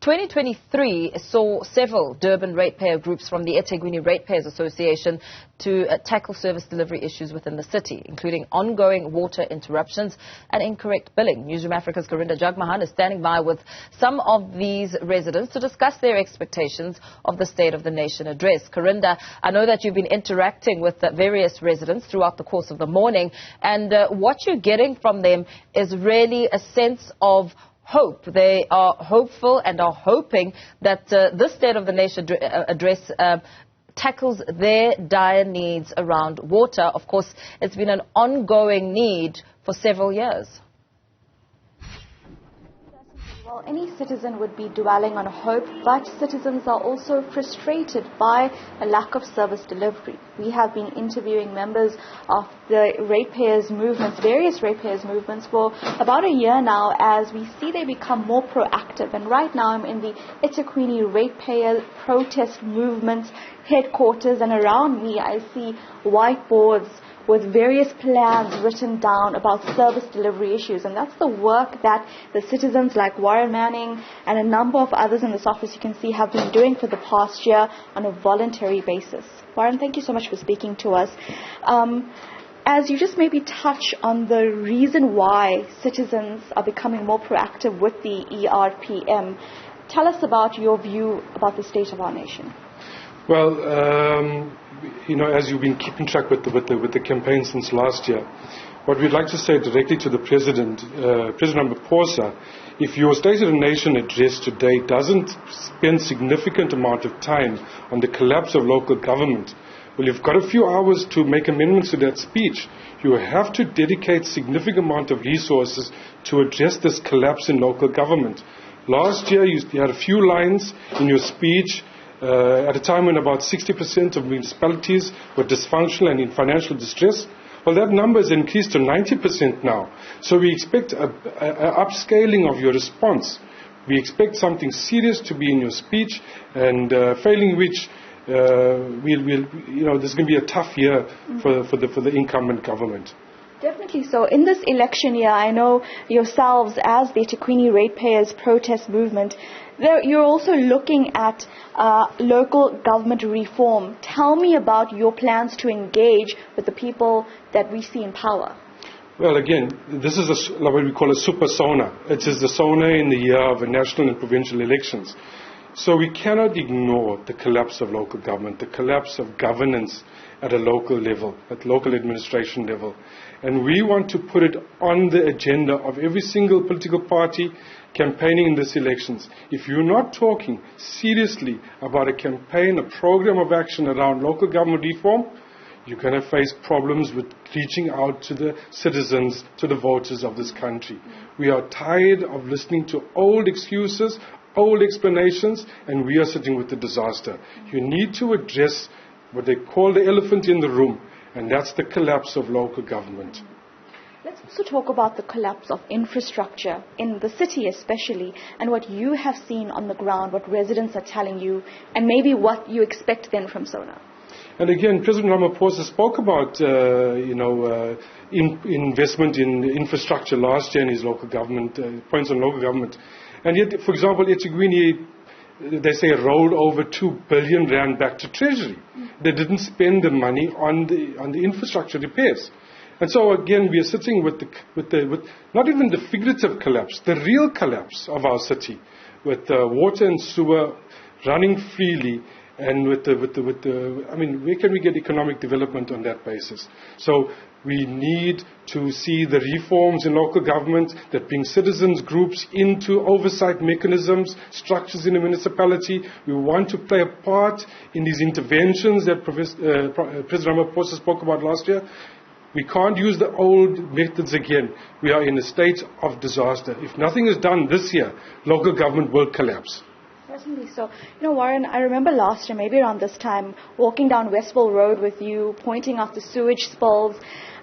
2023 saw several Durban ratepayer groups from the eThekwini Ratepayers Association to tackle service delivery issues within the city, including ongoing water interruptions and incorrect billing. Newzroom Afrika's Karinda Jagmohan is standing by with some of these residents to discuss their expectations of the State of the Nation address. Karinda, I know that you've been interacting with various residents throughout the course of the morning, and what you're getting from them is really a sense of hope. They are hopeful and are hoping that this State of the Nation address tackles their dire needs around water. Of course, it's been an ongoing need for several years. Well, any citizen would be dwelling on hope, but citizens are also frustrated by a lack of service delivery. We have been interviewing members of the ratepayers movements, various ratepayers movements, for about a year now, as we see they become more proactive. And right now I'm in the eThekwini ratepayer protest movement headquarters, and around me I see whiteboards with various plans written down about service delivery issues. And that's the work that the citizens like Warren Manning and a number of others in this office, you can see, have been doing for the past year on a voluntary basis. Warren, thank you so much for speaking to us. As you just maybe touch on the reason why citizens are becoming more proactive with the ERPM, tell us about your view about the state of our nation. Well, you know, as you've been keeping track with the campaign since last year, what we'd like to say directly to the President, President Ramaphosa, if your State of the Nation address today doesn't spend significant amount of time on the collapse of local government, well, you've got a few hours to make amendments to that speech. You have to dedicate significant amount of resources to address this collapse in local government. Last year, you had a few lines in your speech at a time when about 60% of municipalities were dysfunctional and in financial distress. Well, that number has increased to 90% now. So we expect an upscaling of your response. We expect something serious to be in your speech, and failing which, there's going to be a tough year for the incumbent government. Definitely so. In this election year, I know yourselves as the eThekwini Ratepayers protest movement, you're also looking at local government reform. Tell me about your plans to engage with the people that we see in power. Well, again, this is what we call a super SONA. It is the SONA in the year of national and provincial elections. So we cannot ignore the collapse of local government, the collapse of governance at a local level, at local administration level. And we want to put it on the agenda of every single political party campaigning in these elections. If you're not talking seriously about a campaign, a program of action around local government reform, you're going to face problems with reaching out to the citizens, to the voters of this country. We are tired of listening to old excuses, old explanations, and we are sitting with the disaster. You need to address what they call the elephant in the room, and that's the collapse of local government. Let's also talk about the collapse of infrastructure in the city especially, and what you have seen on the ground, what residents are telling you, and maybe what you expect then from SONA. And again, President Ramaphosa spoke about investment in infrastructure last year in his local government, points on local government. And yet, for example, eThekwini, they say, rolled over 2 billion rand back to Treasury. They didn't spend the money on the infrastructure repairs. And so again, we are sitting with not even the figurative collapse, the real collapse of our city, with water and sewer running freely, and where can we get economic development on that basis? So we need to see the reforms in local government that bring citizens groups into oversight mechanisms, structures in the municipality. We want to play a part in these interventions that President Ramaphosa spoke about last year. We can't use the old methods again. We are in a state of disaster. If nothing is done this year, local government will collapse. Certainly so. Warren, I remember last year, maybe around this time, walking down Westville Road with you, pointing out the sewage spills.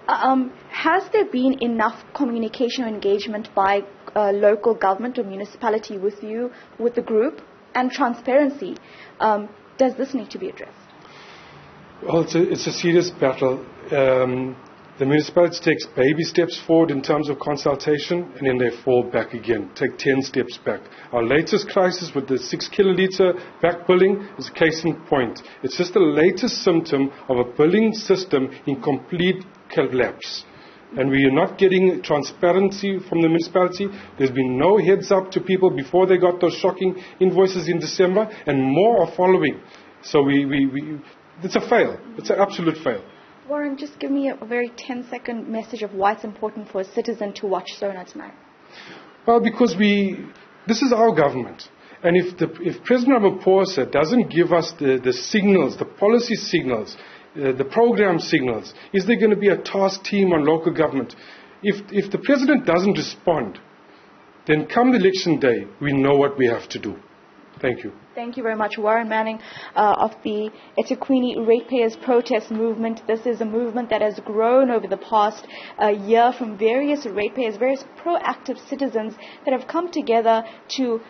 Has there been enough communication or engagement by local government or municipality with you, with the group, and transparency? Does this need to be addressed? Well, it's a serious battle. The municipality takes baby steps forward in terms of consultation, and then they fall back again, take 10 steps back. Our latest crisis with the 6 kiloliter back billing is a case in point. It's just the latest symptom of a billing system in complete collapse. And we are not getting transparency from the municipality. There's been no heads up to people before they got those shocking invoices in December, and more are following. So it's a fail. It's an absolute fail. Warren, just give me a very 10-second message of why it's important for a citizen to watch SONA tonight. Well, because this is our government. And if President Ramaphosa doesn't give us the signals, the policy signals, the program signals, is there going to be a task team on local government? If the President doesn't respond, then come the election day, we know what we have to do. Thank you. Thank you very much, Warren Manning of the eThekwini Ratepayers protest movement. This is a movement that has grown over the past year from various ratepayers, various proactive citizens that have come together to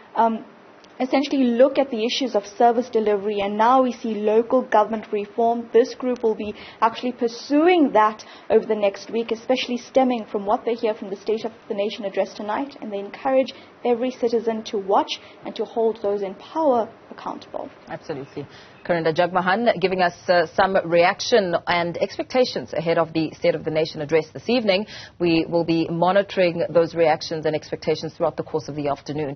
essentially look at the issues of service delivery, and now we see local government reform. This group will be actually pursuing that over the next week, especially stemming from what they hear from the State of the Nation address tonight, and they encourage every citizen to watch and to hold those in power accountable. Absolutely. Karinda Jagmohan giving us some reaction and expectations ahead of the State of the Nation address this evening. We will be monitoring those reactions and expectations throughout the course of the afternoon.